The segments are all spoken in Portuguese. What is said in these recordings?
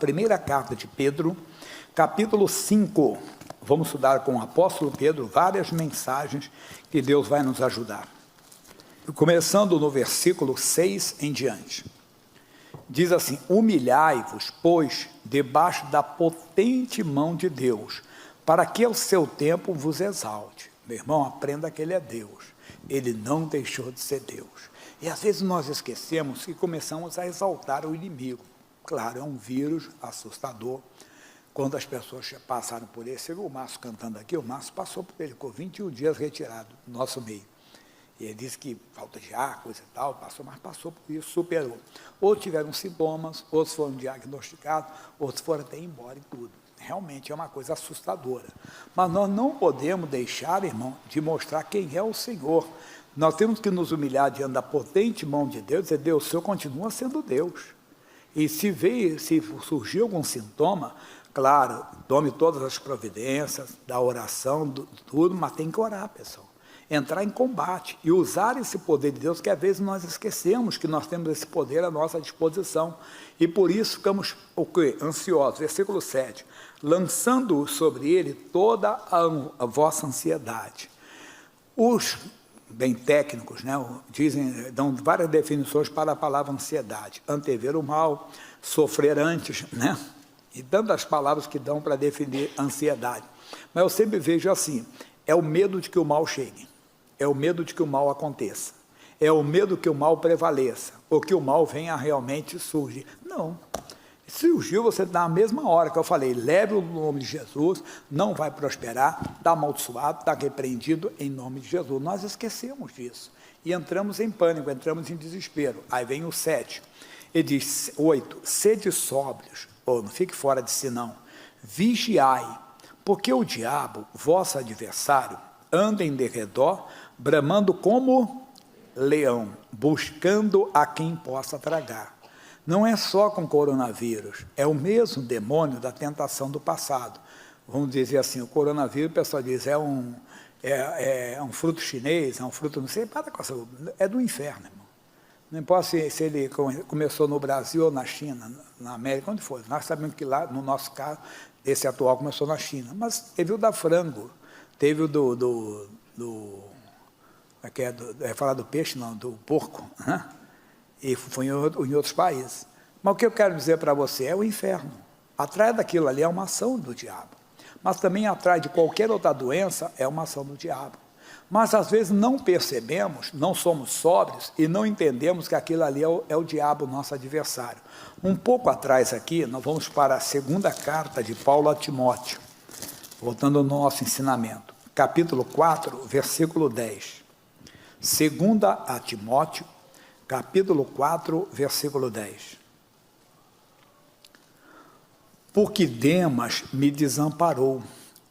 Primeira carta de Pedro, capítulo 5. Vamos estudar com o apóstolo Pedro várias mensagens que Deus vai nos ajudar. Começando no versículo 6 em diante. Diz assim: humilhai-vos, pois, debaixo da potente mão de Deus, para que ao seu tempo vos exalte. Meu irmão, aprenda que Ele é Deus. Ele não deixou de ser Deus. E às vezes nós esquecemos e começamos a exaltar o inimigo. Claro, é um vírus assustador. Quando as pessoas passaram por ele, você viu o Márcio cantando aqui? O Márcio passou por ele, ficou 21 dias retirado do nosso meio. E ele disse que falta de ar, coisa e tal, mas passou por isso, superou. Outros tiveram sintomas, outros foram diagnosticados, outros foram até embora e tudo. Realmente é uma coisa assustadora. Mas nós não podemos deixar, irmão, de mostrar quem é o Senhor. Nós temos que nos humilhar diante da potente mão de Deus e dizer: Deus, o Senhor continua sendo Deus. E se surgir algum sintoma, claro, tome todas as providências, da oração, tudo, mas tem que orar, pessoal. Entrar em combate e usar esse poder de Deus, que às vezes nós esquecemos que nós temos esse poder à nossa disposição. E por isso ficamos ansiosos. Versículo 7. Lançando sobre ele toda a vossa ansiedade. Os bem técnicos, né, dão várias definições para a palavra ansiedade. Antever o mal, sofrer antes, né? E tantas palavras que dão para definir ansiedade. Mas eu sempre vejo assim: é o medo de que o mal chegue, é o medo de que o mal aconteça, é o medo que o mal prevaleça, ou que o mal venha realmente surgir. Não. Surgiu, você na mesma hora que eu falei, leve o nome de Jesus, não vai prosperar, está amaldiçoado, está repreendido em nome de Jesus. Nós esquecemos disso e entramos em pânico, entramos em desespero. Aí vem o 7, ele diz 8, sede sóbrios, não fique fora de si não, vigiai, porque o diabo, vosso adversário, anda em derredor, bramando como leão, buscando a quem possa tragar. Não é só com coronavírus, é o mesmo demônio da tentação do passado. Vamos dizer assim, o coronavírus, o pessoal diz, é um fruto chinês, é um fruto, não sei, para com essa, é do inferno, irmão. Não importa se ele começou no Brasil ou na China, na América, onde for. Nós sabemos que lá, no nosso caso, esse atual começou na China. Mas teve o da frango, teve o falar do peixe, não, do porco, né? E foi em outros países. Mas o que eu quero dizer para você é o inferno. Atrás daquilo ali é uma ação do diabo. Mas também atrás de qualquer outra doença é uma ação do diabo. Mas às vezes não percebemos, não somos sóbrios e não entendemos que aquilo ali é o diabo, nosso adversário. Um pouco atrás aqui, nós vamos para a segunda carta de Paulo a Timóteo, voltando ao nosso ensinamento. Capítulo 4, versículo 10. Segunda a Timóteo, capítulo 4, versículo 10. Porque Demas me desamparou,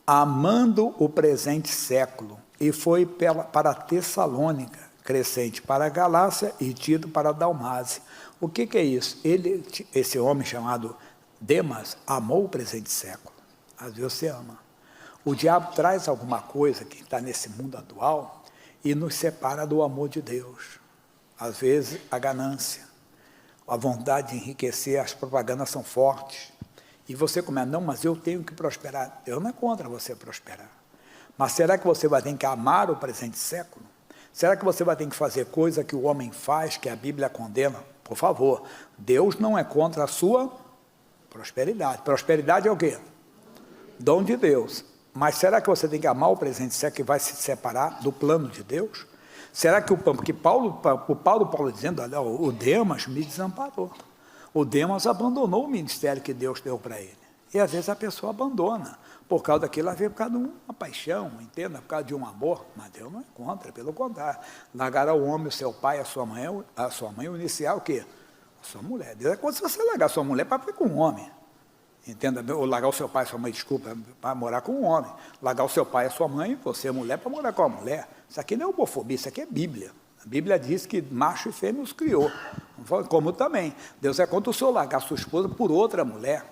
amando o presente século, e foi para Tessalônica, Crescente para a Galácia e Tito para a Dalmácia. O que é isso? Esse homem chamado Demas amou o presente século. Às vezes você ama. O diabo traz alguma coisa que está nesse mundo atual e nos separa do amor de Deus. Às vezes, a ganância, a vontade de enriquecer, as propagandas são fortes. E você começa, não, mas eu tenho que prosperar. Deus não é contra você prosperar. Mas será que você vai ter que amar o presente século? Será que você vai ter que fazer coisa que o homem faz, que a Bíblia condena? Por favor, Deus não é contra a sua prosperidade. Prosperidade é o quê? Dom de Deus. Mas será que você tem que amar o presente século que vai se separar do plano de Deus? Será que porque Paulo dizendo, olha, o Demas me desamparou. O Demas abandonou o ministério que Deus deu para ele. E às vezes a pessoa abandona. Por causa daquilo, ela veio por causa de uma paixão, entenda? Por causa de um amor. Mas Deus não é contra, pelo contrário. Largar o homem, o seu pai, a sua mãe, o iniciar o quê? A sua mulher. Deus é contra se você largar a sua mulher para ficar com um homem. Entenda? Ou largar o seu pai e sua mãe, desculpa, para morar com um homem. Largar o seu pai e a sua mãe, você é mulher, para morar com a mulher. Isso aqui não é homofobia, isso aqui é Bíblia. A Bíblia diz que macho e fêmea os criou. Como também. Deus é contra o senhor largar a sua esposa por outra mulher.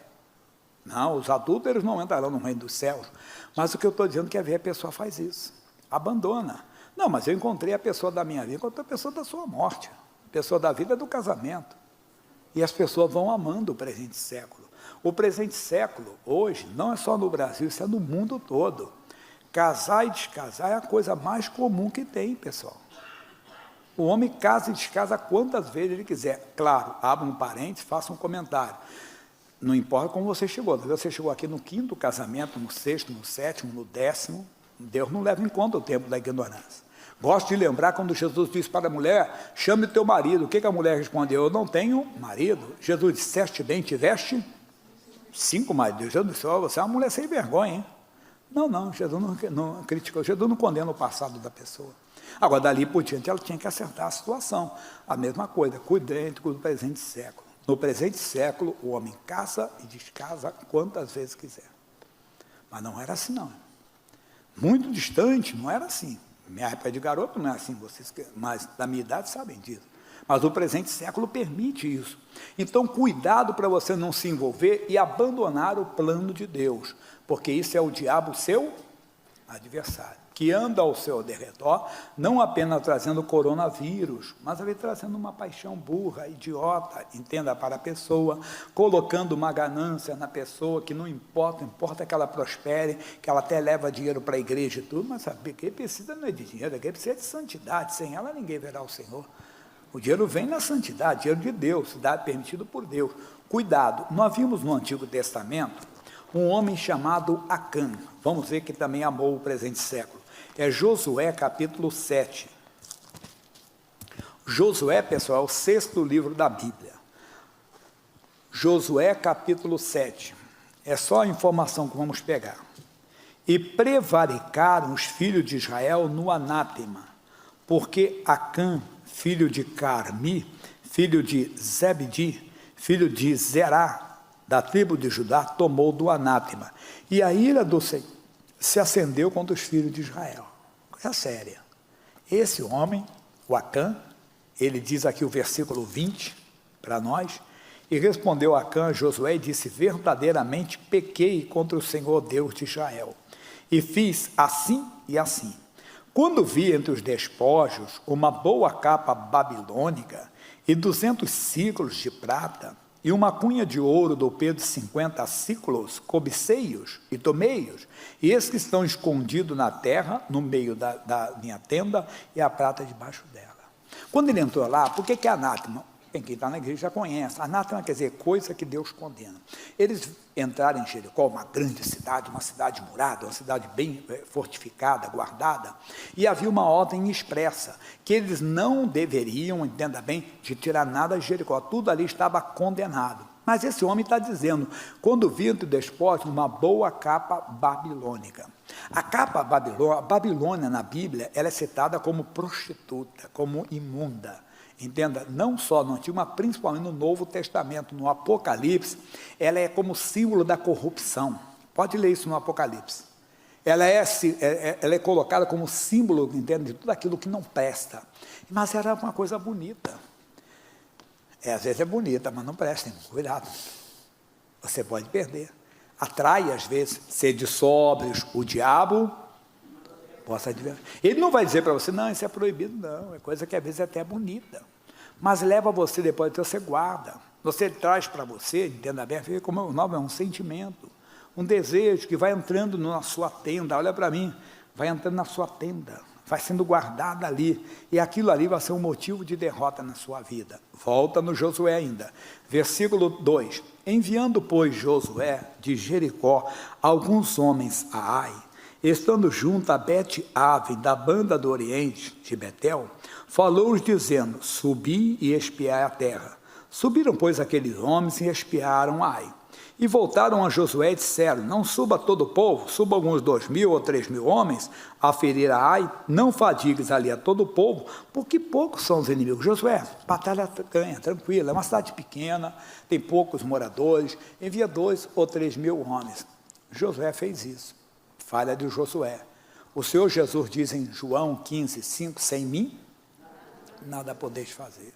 Não, os adúlteros não entrarão no reino dos céus. Mas o que eu estou dizendo é que às vezes a pessoa faz isso. Abandona. Não, mas eu encontrei a pessoa da minha vida, encontrei a pessoa da sua morte. A pessoa da vida é do casamento. E as pessoas vão amando o presente século. O presente século, hoje, não é só no Brasil, isso é no mundo todo. Casar e descasar é a coisa mais comum que tem, pessoal. O homem casa e descasa quantas vezes ele quiser. Claro, abra um parênteses, faça um comentário. Não importa como você chegou. Você chegou aqui no 5º casamento, no 6º, no 7º, no 10º. Deus não leva em conta o tempo da ignorância. Gosto de lembrar quando Jesus disse para a mulher, chame o teu marido. O que a mulher respondeu? Eu não tenho marido. Jesus disse, disseste bem, tiveste 5 maridos. Jesus disse, você é uma mulher sem vergonha, hein? Não, Jesus não criticou, Jesus não condena o passado da pessoa. Agora, dali por diante, ela tinha que acertar a situação. A mesma coisa, cuidando do presente século. No presente século, o homem casa e descasa quantas vezes quiser. Mas não era assim, não. Muito distante, não era assim. Minha época de garoto não é assim, vocês, mas da minha idade sabem disso. Mas o presente século permite isso. Então, cuidado para você não se envolver e abandonar o plano de Deus, porque isso é o diabo, seu adversário, que anda ao seu derredor, não apenas trazendo coronavírus, mas ele trazendo uma paixão burra, idiota, entenda, para a pessoa, colocando uma ganância na pessoa, que não importa que ela prospere, que ela até leva dinheiro para a igreja e tudo, mas sabe, quem precisa não é de dinheiro, quem precisa de santidade, sem ela ninguém verá o Senhor. O dinheiro vem na santidade, dinheiro de Deus, dado permitido por Deus. Cuidado, nós vimos no Antigo Testamento um homem chamado Acã, vamos ver que também amou o presente século. É Josué capítulo 7. Josué, pessoal, é o 6º livro da Bíblia. Josué capítulo 7. É só a informação que vamos pegar. E prevaricaram os filhos de Israel no anátema, porque Acã, filho de Carmi, filho de Zebedi, filho de Zerá, da tribo de Judá, tomou do anátema. E a ira do Senhor se acendeu contra os filhos de Israel. Coisa séria. Esse homem, o Acã, ele diz aqui o versículo 20 para nós, e respondeu Acã a Josué e disse, verdadeiramente pequei contra o Senhor Deus de Israel, e fiz assim e assim. Quando vi entre os despojos uma boa capa babilônica e 200 ciclos de prata, e uma cunha de ouro do peso de 50 ciclos, cobicei-os e tomei-os, e esses que estão escondidos na terra, no meio da minha tenda, e a prata debaixo dela. Quando ele entrou lá, por que é anátema? Quem está na igreja já conhece. Anátema quer dizer coisa que Deus condena. Eles entraram em Jericó, uma grande cidade, uma cidade murada, uma cidade bem fortificada, guardada, e havia uma ordem expressa, que eles não deveriam, entenda bem, de tirar nada de Jericó, tudo ali estava condenado. Mas esse homem está dizendo, quando vi entre despojos uma boa capa babilônica. A capa Babilônia na Bíblia, ela é citada como prostituta, como imunda. Entenda, não só no Antigo, mas principalmente no Novo Testamento, no Apocalipse, ela é como símbolo da corrupção. Pode ler isso no Apocalipse. Ela é colocada como símbolo, entende, de tudo aquilo que não presta. Mas era uma coisa bonita. Às vezes é bonita, mas não presta, cuidado. Você pode perder. Atrai, às vezes, sede sóbrios, o diabo possa advertir. Ele não vai dizer para você, não, isso é proibido, não, é coisa que às vezes é até bonita, mas leva você depois, então você guarda, você traz para você, entenda bem, como o nome é um sentimento, um desejo que vai entrando na sua tenda, olha para mim, vai entrando na sua tenda, vai sendo guardada ali, e aquilo ali vai ser um motivo de derrota na sua vida. Volta no Josué ainda, versículo 2, enviando, pois, Josué de Jericó alguns homens a Ai, estando junto a Bet-Aven, da banda do oriente de Betel, falou-os dizendo, subi e espiai a terra. Subiram, pois, aqueles homens e espiaram Ai. E voltaram a Josué e disseram, não suba todo o povo, suba alguns 2.000 ou 3.000 homens a ferir a Ai, não fadigues ali a todo o povo, porque poucos são os inimigos. Josué, batalha ganha, tranquila, é uma cidade pequena, tem poucos moradores, envia 2 ou 3.000 homens. Josué fez isso. Falha de Josué. O Senhor Jesus diz em João 15, 5, sem mim, nada podeis fazer.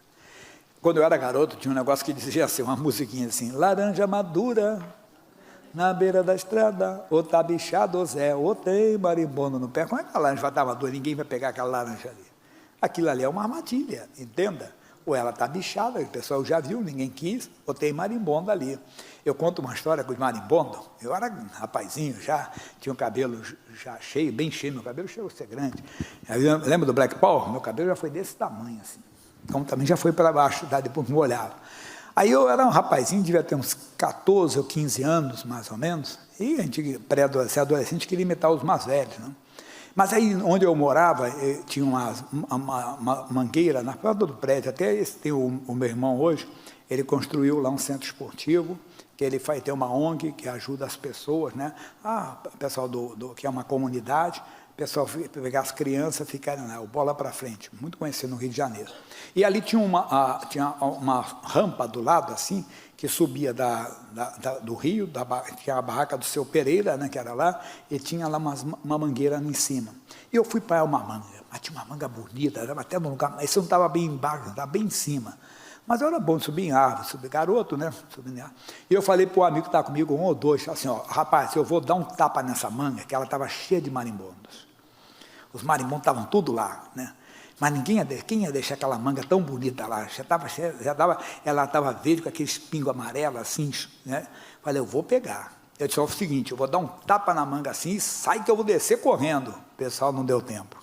Quando eu era garoto, tinha um negócio que dizia assim, uma musiquinha assim, laranja madura, na beira da estrada, ou tá bichado, ou Zé, ou tem marimbondo no pé. Como é que a laranja vai estar madura? Ninguém vai pegar aquela laranja ali. Aquilo ali é uma armadilha, entenda? ou ela está bichada, o pessoal já viu, ninguém quis, ou tem marimbondo ali. Eu conto uma história com os marimbondos, eu era um rapazinho já, tinha o cabelo já cheio, bem cheio, meu cabelo chegou a ser grande. Lembra do Black Power? Meu cabelo já foi desse tamanho, assim. Então também já foi para baixo, depois me olhava. Aí eu era um rapazinho, devia ter uns 14 ou 15 anos, mais ou menos, e a gente, pré-adolescente, queria imitar os mais velhos, né? Mas aí, onde eu morava, tinha uma mangueira na porta do prédio, até esse tem o meu irmão hoje, ele construiu lá um centro esportivo, que ele tem uma ONG que ajuda as pessoas, né? O pessoal que é uma comunidade, o pessoal pegar as crianças, ficarem lá, o Bola para Frente, muito conhecido no Rio de Janeiro. E ali tinha uma rampa do lado, assim, que subia do rio, tinha a barraca do seu Pereira, né, que era lá, e tinha lá uma mangueira em cima. E eu fui para uma manga, mas tinha uma manga bonita, era até no lugar, mas você não estava bem embaixo, estava bem em cima. Mas era bom subir em árvore, subir garoto, né? Subir em árvore. E eu falei para o amigo que estava comigo, um ou dois, assim, ó, rapaz, eu vou dar um tapa nessa manga, que ela estava cheia de marimbondos. Os marimbondos estavam tudo lá, né? Mas quem ia deixar aquela manga tão bonita lá? Ela estava verde com aquele espingo amarelo, assim, né? Falei, eu vou pegar. Eu disse, ó, o seguinte, eu vou dar um tapa na manga assim e sai que eu vou descer correndo. O pessoal não deu tempo.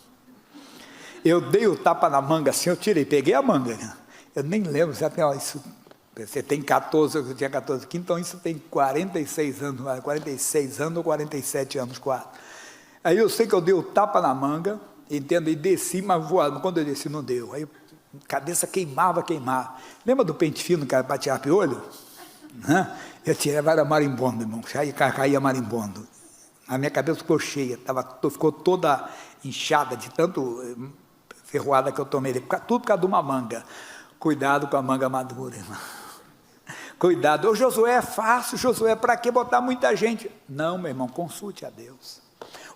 Eu dei o tapa na manga assim, eu tirei, peguei a manga, né? Eu nem lembro, você tem 14, eu tinha 14 aqui, então isso tem 46 anos ou 47 anos quase. Aí eu sei que eu dei o tapa na manga, entendo, e desci, mas voado, quando eu desci não deu. Aí a cabeça queimava. Lembra do pente fino que era para tirar piolho? Eu tirava, era marimbondo, irmão, aí caía marimbondo. A minha cabeça ficou cheia, ficou toda inchada de tanto ferroada que eu tomei, tudo por causa de uma manga. Cuidado com a manga madura, irmão. Cuidado. Ô, Josué, é fácil, Josué, para que botar muita gente? Não, meu irmão, consulte a Deus.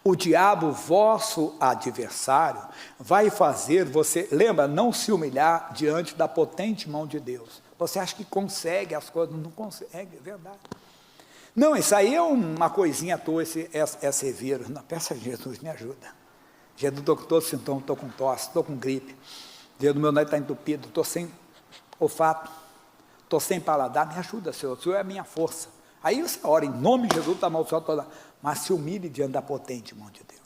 O diabo, vosso adversário, vai fazer você, lembra, não se humilhar diante da potente mão de Deus. Você acha que consegue as coisas, não consegue, é verdade. Não, isso aí é uma coisinha à toa, esse vírus. Não, peça a Jesus, me ajuda. Jesus, estou com todos os sintomas, estou com tosse, estou com gripe. Deus, meu nariz está entupido, estou sem olfato, estou sem paladar, me ajuda, Senhor, o Senhor é a minha força. Aí você ora, em nome de Jesus, está amaldiçoado toda, mas se humilhe diante da potente mão de Deus.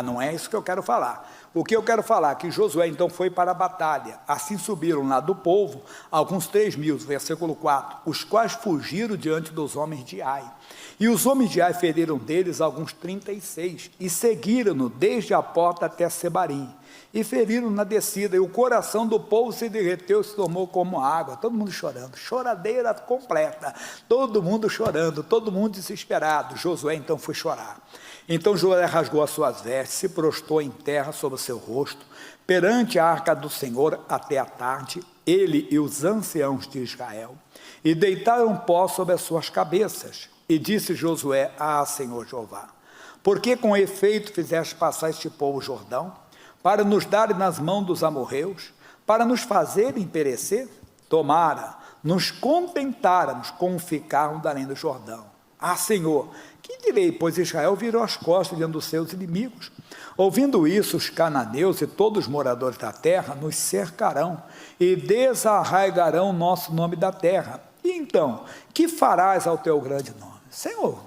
Não é isso que eu quero falar. O que eu quero falar é que Josué então foi para a batalha, assim subiram lá do povo alguns 3.000, versículo 4, os quais fugiram diante dos homens de Ai. E os homens de Ai feriram deles alguns 36, e seguiram-no desde a porta até Sebarim, e feriram na descida, e o coração do povo se derreteu e se tornou como água, todo mundo chorando, choradeira completa, todo mundo chorando, todo mundo desesperado. Josué então foi chorar. Então Josué rasgou as suas vestes, se prostrou em terra sobre o seu rosto, perante a arca do Senhor até a tarde, ele e os anciãos de Israel, e deitaram pó sobre as suas cabeças. E disse Josué: Senhor Jeová, por que com efeito fizeste passar este povo o Jordão, para nos darem nas mãos dos amorreus, para nos fazerem perecer? Tomara, nos contentáramos com ficarmos além do Jordão. Senhor, que direi, pois Israel virou as costas diante dos seus inimigos. Ouvindo isso, os cananeus e todos os moradores da terra nos cercarão e desarraigarão nosso nome da terra. E então, que farás ao teu grande nome? Senhor,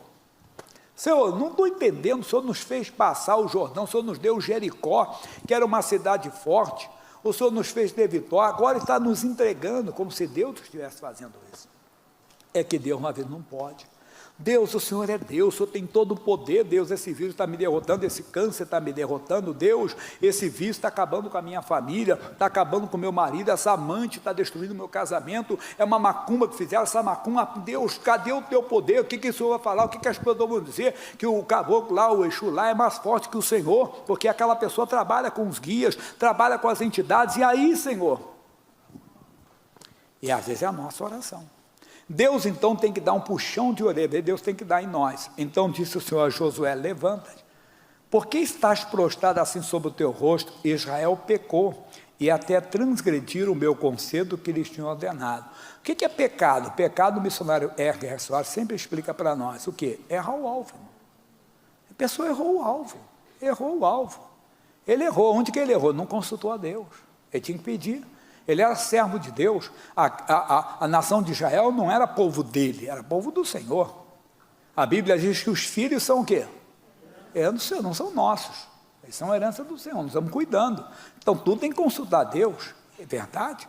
não estou entendendo, o Senhor nos fez passar o Jordão, o Senhor nos deu Jericó, que era uma cidade forte, o Senhor nos fez ter vitória, agora está nos entregando, como se Deus estivesse fazendo isso. É que Deus uma vez não pode. Deus, o Senhor é Deus, o Senhor tem todo o poder. Deus, esse vírus está me derrotando, esse câncer está me derrotando. Deus, esse vírus está acabando com a minha família, está acabando com o meu marido, essa amante está destruindo o meu casamento, é uma macumba que fizeram, essa macumba. Deus, cadê o teu poder? O que o Senhor vai falar? O que as pessoas vão dizer? Que o caboclo lá, o Exu lá é mais forte que o Senhor, porque aquela pessoa trabalha com os guias, trabalha com as entidades. E aí, Senhor? E às vezes é a nossa oração. Deus então tem que dar um puxão de orelha, Deus tem que dar em nós. Então disse o Senhor a Josué: levanta-te, por que estás prostrado assim sobre o teu rosto? Israel pecou, e até transgrediram o meu conselho que lhes tinha ordenado. O que é pecado? Pecado, o missionário R. Soares sempre explica para nós. O que? Errar o alvo. A pessoa errou o alvo, ele errou. Onde que ele errou? Não consultou a Deus, ele tinha que pedir. ele era servo de Deus. A nação de Israel não era povo dele, era povo do Senhor. A Bíblia diz que os filhos são o quê? É do Senhor, não são nossos. Eles são herança do Senhor, nós estamos cuidando. Então, tudo tem que consultar Deus, é verdade?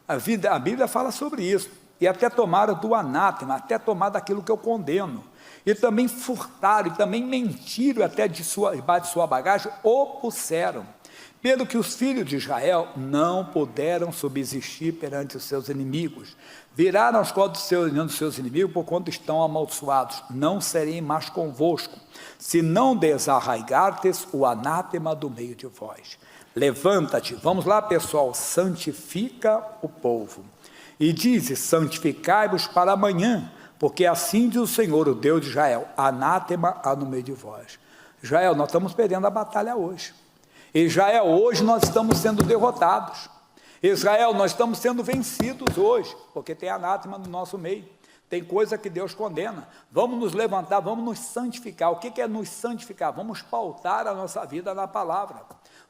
A Bíblia fala sobre isso. E até tomaram do anátema, até tomar daquilo que eu condeno. E também furtaram, e também mentiram até debaixo de sua bagagem, opuseram. Pelo que os filhos de Israel não puderam subsistir perante os seus inimigos. Viraram as costas dos seus inimigos, por quanto estão amaldiçoados. Não serei mais convosco, se não desarraigartes o anátema do meio de vós. Levanta-te, vamos lá pessoal, santifica o povo. E diz, santificai-vos para amanhã, porque assim diz o Senhor, o Deus de Israel, anátema há no meio de vós. Israel, nós estamos perdendo a batalha hoje. Israel, hoje nós estamos sendo derrotados. Israel, nós estamos sendo vencidos hoje, porque tem anátema no nosso meio. Tem coisa que Deus condena. Vamos nos levantar, vamos nos santificar. O que é nos santificar? Vamos pautar a nossa vida na palavra.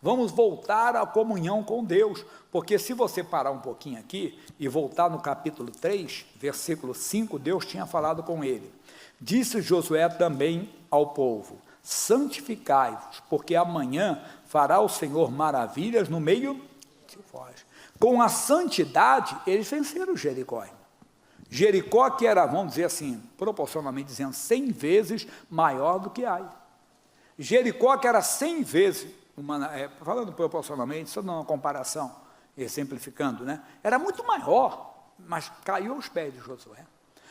Vamos voltar à comunhão com Deus, porque se você parar um pouquinho aqui e voltar no capítulo 3, versículo 5, Deus tinha falado com ele. Disse Josué também ao povo, santificai-vos, porque amanhã fará o Senhor maravilhas no meio de vós. Com a santidade, eles venceram Jericó. Jericó que era, vamos dizer assim, proporcionalmente dizendo, 100 vezes maior do que Ai. Jericó que era 100 vezes, falando proporcionalmente, só não uma comparação, exemplificando, né? Era muito maior, mas caiu aos pés de Josué.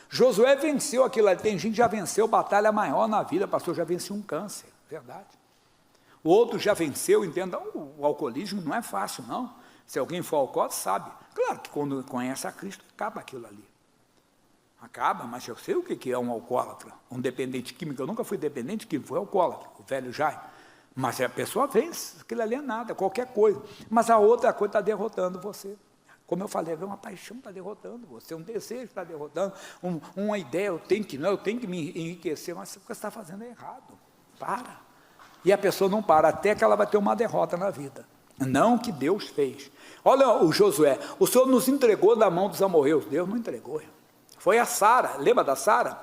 Josué venceu aquilo ali. Tem gente que já venceu batalha maior na vida, pastor, já venceu um câncer, verdade. O outro já venceu, entenda, o alcoolismo não é fácil, não. Se alguém for alcoólatra, sabe. Claro que quando conhece a Cristo, acaba aquilo ali. Acaba, mas eu sei o que é um alcoólatra, um dependente químico. Eu nunca fui dependente químico, fui alcoólatra, o velho Jair. Mas a pessoa vence, aquilo ali é nada, qualquer coisa. Mas a outra coisa está derrotando você. Como eu falei, uma paixão está derrotando você, um desejo está derrotando, uma ideia, eu tenho que me enriquecer, mas o que você está fazendo é errado. Para. E a pessoa não para, até que ela vai ter uma derrota na vida. Não o que Deus fez. Olha o Josué, o Senhor nos entregou na mão dos amorreus. Deus não entregou. Foi a Sara, lembra da Sara?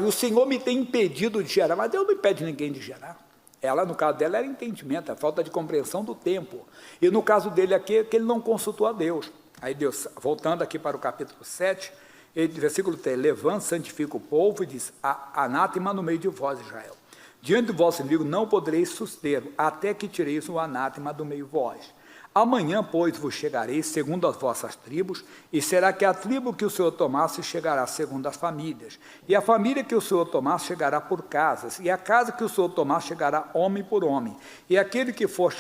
O Senhor me tem impedido de gerar, mas Deus não impede ninguém de gerar. Ela, no caso dela, era entendimento, a falta de compreensão do tempo. E no caso dele aqui, é que ele não consultou a Deus. Aí Deus, voltando aqui para o capítulo 7, versículo 3, levanta, santifica o povo e diz, anátema no meio de vós, Israel. Diante do vosso inimigo não podereis sustê-lo, até que tireis o anátema do meio de vós. Amanhã, pois, vos chegareis segundo as vossas tribos, e será que a tribo que o Senhor tomasse chegará segundo as famílias, e a família que o Senhor tomasse chegará por casas, e a casa que o Senhor tomasse chegará homem por homem, e aquele que for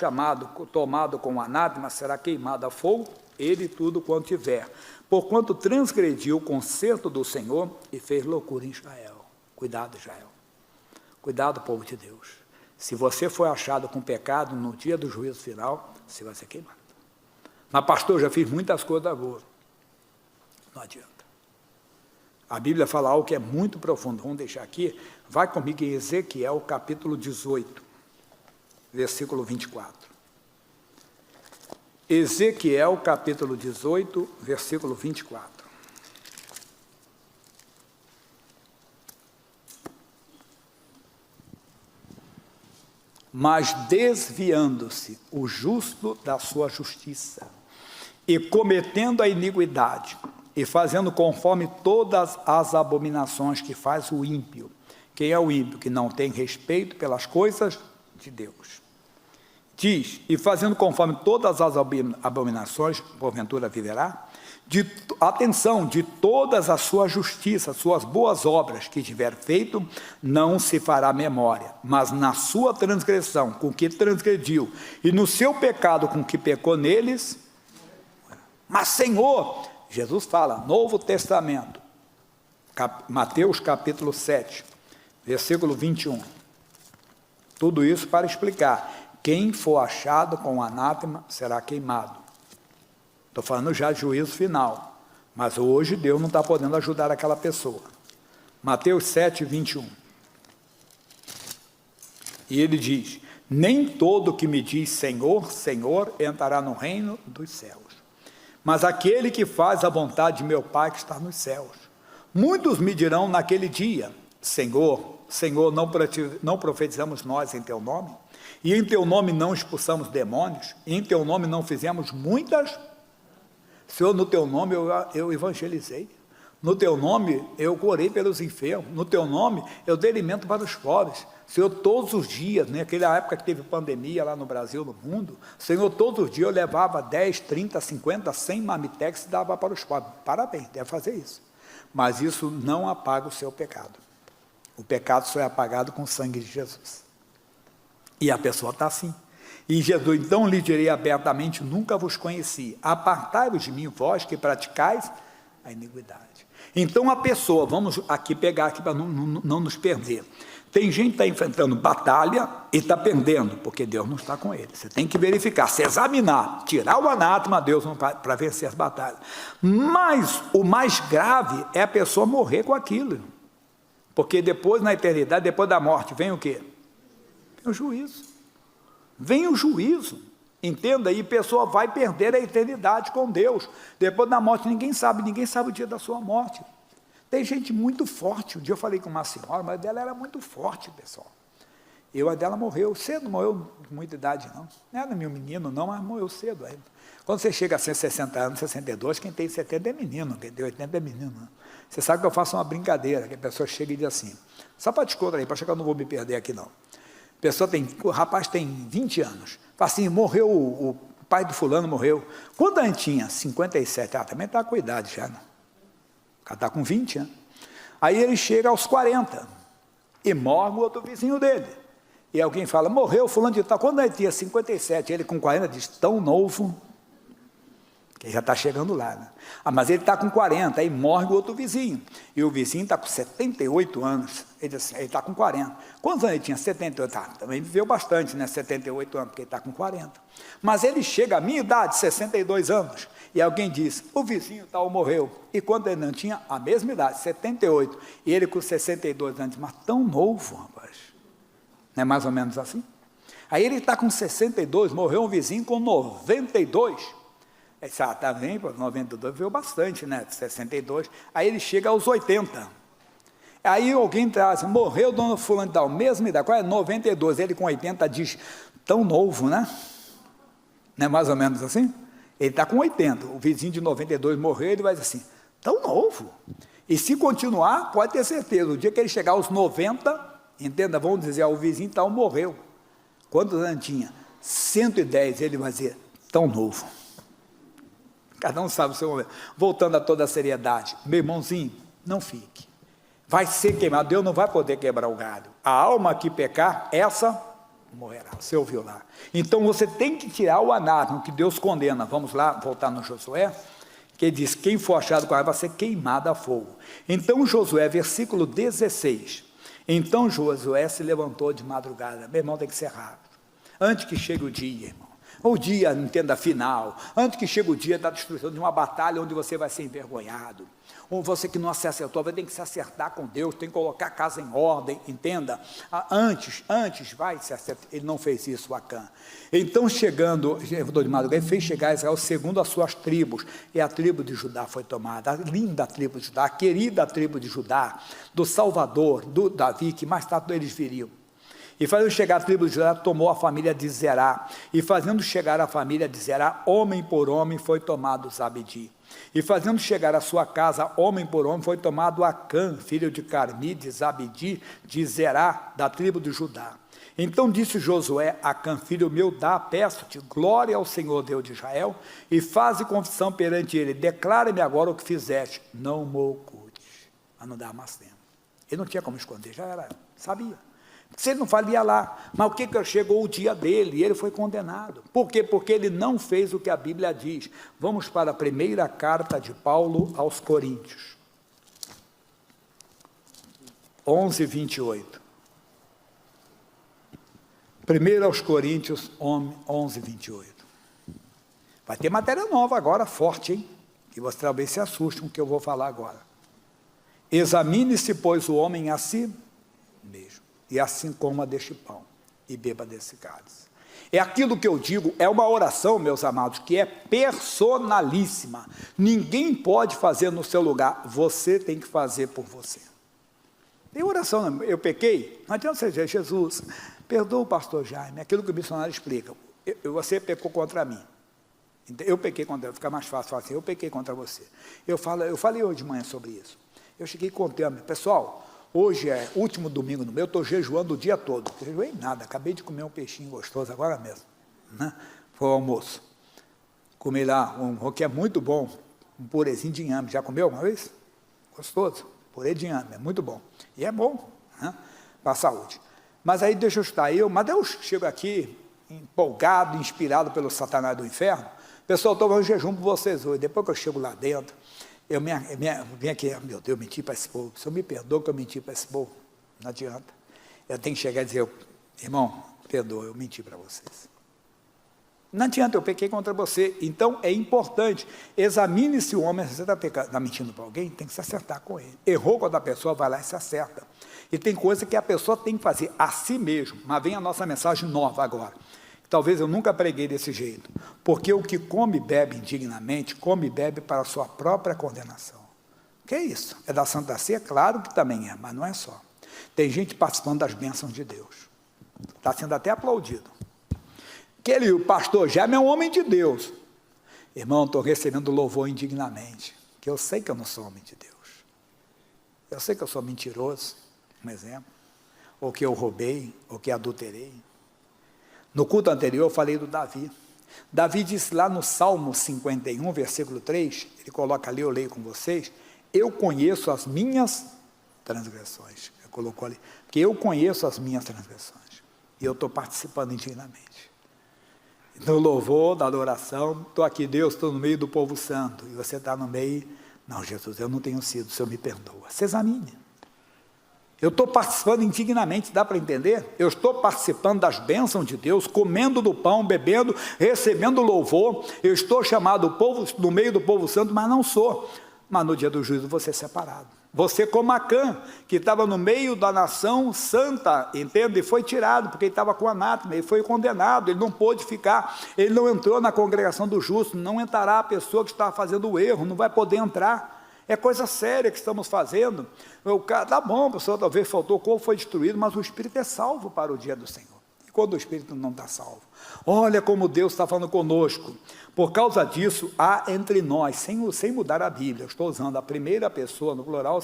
tomado com anátema será queimado a fogo, ele tudo quanto tiver, porquanto transgrediu o concerto do Senhor e fez loucura em Israel. Cuidado, Israel. Cuidado, povo de Deus. Se você for achado com pecado no dia do juízo final, você vai ser queimado. Mas, pastor, eu já fiz muitas coisas boas. Não adianta. A Bíblia fala algo que é muito profundo. Vamos deixar aqui. Vai comigo em Ezequiel, capítulo 18, versículo 24. Ezequiel, capítulo 18, versículo 24. Mas desviando-se o justo da sua justiça, e cometendo a iniquidade, e fazendo conforme todas as abominações que faz o ímpio. Quem é o ímpio? Que não tem respeito pelas coisas de Deus. Diz, e fazendo conforme todas as abominações, porventura viverá, atenção, de todas as suas justiças, suas boas obras que tiver feito, não se fará memória, mas na sua transgressão, com que transgrediu, e no seu pecado, com que pecou neles, mas Senhor, Jesus fala, Novo Testamento, Mateus capítulo 7, versículo 21, tudo isso para explicar, quem for achado com anátema será queimado. Estou falando já de juízo final, mas hoje Deus não está podendo ajudar aquela pessoa. Mateus 7, 21. E ele diz, nem todo que me diz Senhor, Senhor, entrará no reino dos céus, mas aquele que faz a vontade de meu Pai que está nos céus. Muitos me dirão naquele dia: Senhor, Senhor, não profetizamos nós em teu nome? E em teu nome não expulsamos demônios? E em teu nome não fizemos muitas? Senhor, no teu nome eu evangelizei. No teu nome eu orei pelos enfermos. No teu nome eu dei alimento para os pobres. Senhor, todos os dias, naquela época que teve pandemia lá no Brasil, no mundo, Senhor, todos os dias eu levava 10, 30, 50, 100 marmitex e dava para os pobres. Parabéns, deve fazer isso. Mas isso não apaga o seu pecado. O pecado só é apagado com o sangue de Jesus. E a pessoa está assim. E Jesus, então lhe direi abertamente: nunca vos conheci. Apartai-vos de mim, vós que praticais a iniquidade. Então a pessoa, vamos aqui pegar aqui para não nos perder. Tem gente que está enfrentando batalha e está perdendo, porque Deus não está com ele. Você tem que verificar, se examinar, tirar o anátema, Deus não vai para vencer as batalhas. Mas o mais grave é a pessoa morrer com aquilo. Porque depois, na eternidade, depois da morte, vem o quê? Vem o juízo. Vem o juízo. Entenda, e a pessoa vai perder a eternidade com Deus. Depois da morte, ninguém sabe o dia da sua morte. Tem gente muito forte. Um dia eu falei com uma senhora, mas dela era muito forte, pessoal. E a dela morreu cedo, não morreu com muita idade, não. Não era meu menino, não, mas morreu cedo ainda. Quando você chega a 60 anos, 62, quem tem 70 é menino, quem tem 80 é menino. Né? Você sabe que eu faço uma brincadeira, que a pessoa chega e diz assim, só para te contar aí, para chegar, eu não vou me perder aqui, não. O rapaz tem 20 anos, fala assim, morreu, o pai do fulano morreu. Quando a gente tinha 57, também está com idade já, né? O cara está com 20 anos. Aí ele chega aos 40, e morre o outro vizinho dele. E alguém fala, morreu fulano de tal. Quando ele tinha 57, ele com 40, diz, tão novo, que já está chegando lá, né? Mas ele está com 40, aí morre o outro vizinho. E o vizinho está com 78 anos. Ele está com 40. Quantos anos ele tinha? 78. Também viveu bastante, né? 78 anos, porque ele está com 40. Mas ele chega à minha idade, 62 anos, e alguém diz, o vizinho tal morreu. E quando ele não tinha a mesma idade, 78, e ele com 62 anos, mas tão novo, rapaz. Não é mais ou menos assim? Aí ele está com 62, morreu um vizinho com 92. Está bem, 92 veio bastante, né? 62. Aí ele chega aos 80. Aí alguém traz, morreu dono fulano tal, mesma idade, qual é? 92. Ele com 80 diz, tão novo, né? Não é mais ou menos assim? Ele está com 80. O vizinho de 92 morreu, ele vai dizer assim, tão novo. E se continuar, pode ter certeza, o dia que ele chegar aos 90, entenda, vamos dizer, o vizinho tal morreu. Quantos anos tinha? 110, ele vai dizer, tão novo. Cada um sabe o seu momento. Voltando a toda a seriedade, meu irmãozinho, não fique. Vai ser queimado, Deus não vai poder quebrar o galho. A alma que pecar, essa morrerá. Você ouviu lá. Então você tem que tirar o anátema que Deus condena. Vamos lá, voltar no Josué, que diz, quem for achado com a vai ser queimado a fogo. Então Josué, versículo 16. Então Josué se levantou de madrugada. Meu irmão, tem que ser rápido. Antes que chegue o dia, irmão. O dia, entenda, final, antes que chegue o dia da destruição de uma batalha onde você vai ser envergonhado, ou você que não se acertou, vai ter que se acertar com Deus, tem que colocar a casa em ordem, entenda, antes vai se acertar, ele não fez isso, Acã. Então chegando, de madrugada, ele fez chegar a Israel segundo as suas tribos, e a tribo de Judá foi tomada, a linda tribo de Judá, a querida tribo de Judá, do Salvador, do Davi, que mais tarde eles viriam. E fazendo chegar a tribo de Judá, tomou a família de Zerá. E fazendo chegar a família de Zerá, homem por homem, foi tomado Zabdi. E fazendo chegar a sua casa, homem por homem, foi tomado Acã, filho de Carmi, de Zabdi, de Zerá, da tribo de Judá. Então disse Josué a Acã, filho meu, peço-te, glória ao Senhor Deus de Israel, e faze confissão perante ele, declara-me agora o que fizeste, não me ocultes. Mas não dá mais tempo. Ele não tinha como esconder, já era, sabia. Se ele não falia lá, mas o que chegou o dia dele, e ele foi condenado. Por quê? Porque ele não fez o que a Bíblia diz. Vamos para a primeira carta de Paulo aos Coríntios. 11, 28. Primeiro aos Coríntios, 11, 28. Vai ter matéria nova agora, forte, hein? E você talvez se assuste com o que eu vou falar agora. Examine-se, pois, o homem a si mesmo. E assim coma deste pão, e beba desse cálice. É aquilo que eu digo, é uma oração, meus amados, que é personalíssima. Ninguém pode fazer no seu lugar, você tem que fazer por você. Tem oração, eu pequei, não adianta você dizer, Jesus, perdoa o pastor Jaime, aquilo que o missionário explica, você pecou contra mim. Eu pequei contra ele, fica mais fácil falar assim, eu pequei contra você. Eu falei hoje de manhã sobre isso. Eu cheguei contando, pessoal, hoje é último domingo no meu, eu estou jejuando o dia todo. Não jejuei nada, acabei de comer um peixinho gostoso agora mesmo. Né? Foi o almoço. Comi lá um que é muito bom, um purezinho de inhame. Já comeu alguma vez? Gostoso. Purê de inhame, é muito bom. E é bom, né? Para a saúde. Mas aí deixa eu estar mas eu chego aqui empolgado, inspirado pelo Satanás do inferno. Pessoal, estou fazendo jejum por vocês hoje. Depois que eu chego lá dentro, eu venho aqui, meu Deus, eu menti para esse povo. Se eu me perdoa que eu menti para esse povo, não adianta. Eu tenho que chegar e dizer, irmão, perdoa, eu menti para vocês. Não adianta, eu pequei contra você. Então, é importante, examine se o homem, se você está mentindo para alguém, tem que se acertar com ele. Errou quando a pessoa vai lá e se acerta. E tem coisa que a pessoa tem que fazer a si mesmo. Mas vem a nossa mensagem nova agora. Talvez eu nunca preguei desse jeito. Porque o que come e bebe indignamente, come e bebe para a sua própria condenação. Que é isso? É da Santa Ceia? Claro que também é, mas não é só. Tem gente participando das bênçãos de Deus. Está sendo até aplaudido. O pastor Jaime é um homem de Deus. Irmão, estou recebendo louvor indignamente. Que eu sei que eu não sou homem de Deus. Eu sei que eu sou mentiroso, um exemplo. Ou que eu roubei, ou que adulterei. No culto anterior eu falei do Davi. Davi disse lá no Salmo 51, versículo 3, ele coloca ali, eu leio com vocês, eu conheço as minhas transgressões. Ele colocou ali, porque eu conheço as minhas transgressões. E eu estou participando indignamente. No louvor, da adoração, estou aqui, Deus, estou no meio do povo santo. E você está no meio, não, Jesus, eu não tenho sido, o Senhor me perdoa. Se examine. Eu estou participando indignamente, dá para entender? Eu estou participando das bênçãos de Deus, comendo do pão, bebendo, recebendo louvor. Eu estou chamado no meio do povo santo, mas não sou. Mas no dia do juízo vou ser separado. Você como Acã, que estava no meio da nação santa, entende? E foi tirado, porque ele estava com anátema, ele foi condenado, ele não pôde ficar, ele não entrou na congregação do justo, não entrará a pessoa que está fazendo o erro, não vai poder entrar. É coisa séria que estamos fazendo. Tá bom, a pessoa talvez faltou, o corpo foi destruído, mas o espírito é salvo para o dia do Senhor. E quando o espírito não está salvo? Olha como Deus está falando conosco. Por causa disso, há entre nós, sem mudar a Bíblia, eu estou usando a primeira pessoa no plural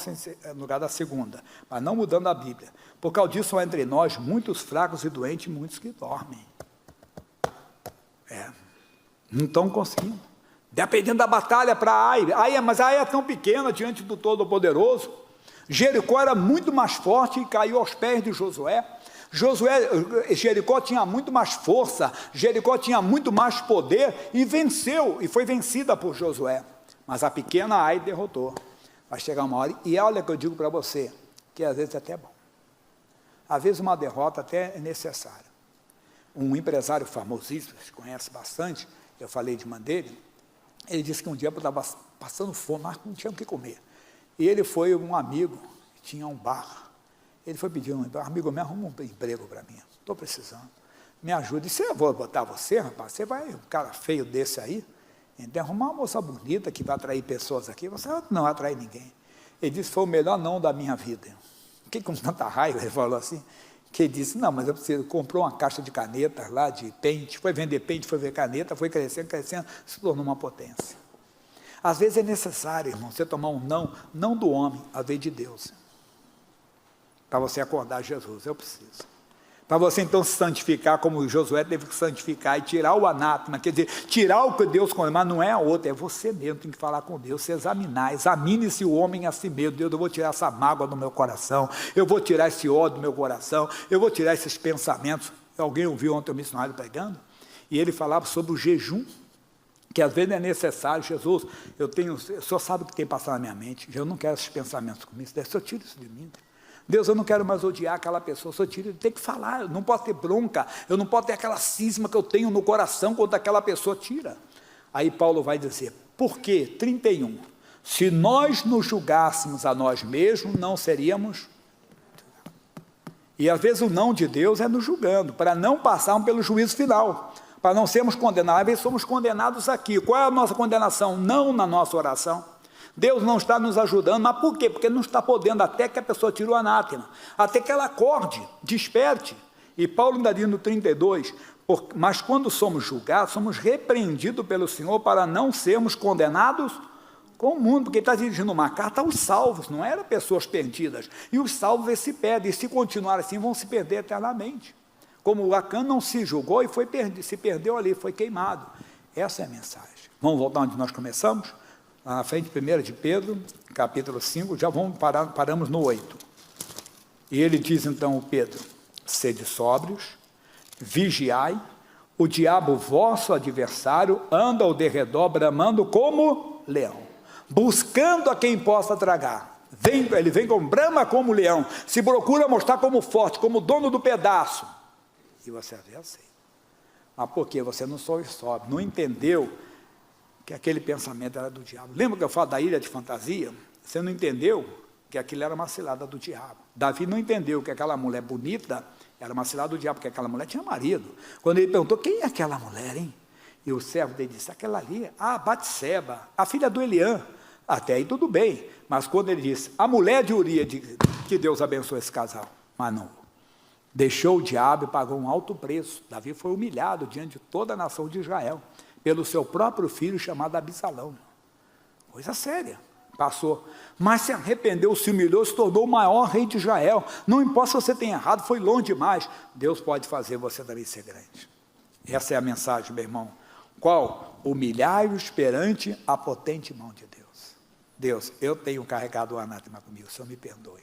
no lugar da segunda, mas não mudando a Bíblia. Por causa disso, há entre nós muitos fracos e doentes, muitos que dormem. Não estão conseguindo. Dependendo da batalha para Ai, mas Ai é tão pequena diante do Todo-Poderoso. Jericó era muito mais forte e caiu aos pés de Josué. Jericó tinha muito mais força, Jericó tinha muito mais poder e venceu, e foi vencida por Josué. Mas a pequena Ai derrotou. Vai chegar uma hora, e olha que eu digo para você, que às vezes é até bom. Às vezes uma derrota até é necessária. Um empresário famosíssimo, você conhece bastante, eu falei de uma dele, ele disse que um dia estava passando fome, mas não tinha o que comer. E ele foi um amigo, tinha um bar. Ele foi pedir amigo meu, arruma um emprego para mim, estou precisando. Me ajuda. E se eu vou botar você, rapaz, você vai, um cara feio desse aí, então, arrumar uma moça bonita que vai atrair pessoas aqui, você não vai atrair ninguém. Ele disse, foi o melhor não da minha vida. Fiquei com tanta raiva, ele falou assim, que ele disse, não, mas eu preciso, comprou uma caixa de caneta lá, de pente, foi vender pente, foi ver caneta, foi crescendo, se tornou uma potência. Às vezes é necessário, irmão, você tomar um não do homem, a vez de Deus. Para você acordar Jesus, eu preciso. Para você então se santificar, como Josué teve que santificar e tirar o anátema, quer dizer, tirar o que Deus condena, mas não é a outra, é você mesmo, tem que falar com Deus, se examinar, examine-se o homem a si mesmo. Deus, eu vou tirar essa mágoa do meu coração, eu vou tirar esse ódio do meu coração, eu vou tirar esses pensamentos. Alguém ouviu ontem o missionário pregando? E ele falava sobre o jejum, que às vezes é necessário. Jesus, o senhor sabe o que tem passado na minha mente, eu não quero esses pensamentos comigo, o senhor tira isso de mim. Deus, eu não quero mais odiar aquela pessoa, só tira, tem que falar, eu não posso ter bronca, eu não posso ter aquela cisma que eu tenho no coração contra aquela pessoa, tira. Aí Paulo vai dizer, por quê? 31, se nós nos julgássemos a nós mesmos, não seríamos. E às vezes o não de Deus é nos julgando, para não passarmos pelo juízo final, para não sermos condenados. Às vezes somos condenados aqui. Qual é a nossa condenação? Não na nossa oração. Deus não está nos ajudando, mas por quê? Porque não está podendo, até que a pessoa tire o anátema, até que ela acorde, desperte. E Paulo ainda diz no 32, mas quando somos julgados, somos repreendidos pelo Senhor para não sermos condenados com o mundo, porque ele está dirigindo uma carta aos salvos, não eram pessoas perdidas, e os salvos eles se perdem, e se continuar assim, vão se perder eternamente, como Acã não se julgou e se perdeu ali, foi queimado. Essa é a mensagem. Vamos voltar onde nós começamos? Lá na frente, 1 de Pedro, capítulo 5, já paramos no 8, e ele diz então, o Pedro, sede sóbrios, vigiai, o diabo vosso adversário anda ao derredor bramando como leão, buscando a quem possa tragar. Ele vem com brama como leão, se procura mostrar como forte, como dono do pedaço. E você vê assim. Mas por quê? Você não soube sóbrio, não entendeu que aquele pensamento era do diabo. Lembra que eu falo da ilha de fantasia? Você não entendeu que aquilo era uma cilada do diabo. Davi não entendeu que aquela mulher bonita era uma cilada do diabo, porque aquela mulher tinha marido. Quando ele perguntou, quem é aquela mulher, hein? E o servo dele disse, aquela ali, Batseba, a filha do Eliã. Até aí tudo bem, mas quando ele disse, a mulher de Urias, que Deus abençoe esse casal, mas não, deixou o diabo e pagou um alto preço. Davi foi humilhado diante de toda a nação de Israel, pelo seu próprio filho chamado Absalão. Coisa séria, passou, mas se arrependeu, se humilhou, se tornou o maior rei de Israel. Não importa se você tem errado, foi longe demais, Deus pode fazer você também ser grande. Essa é a mensagem, meu irmão. Qual? Humilhai-vos perante a potente mão de Deus. Deus, eu tenho carregado o anátema comigo, o Senhor me perdoe.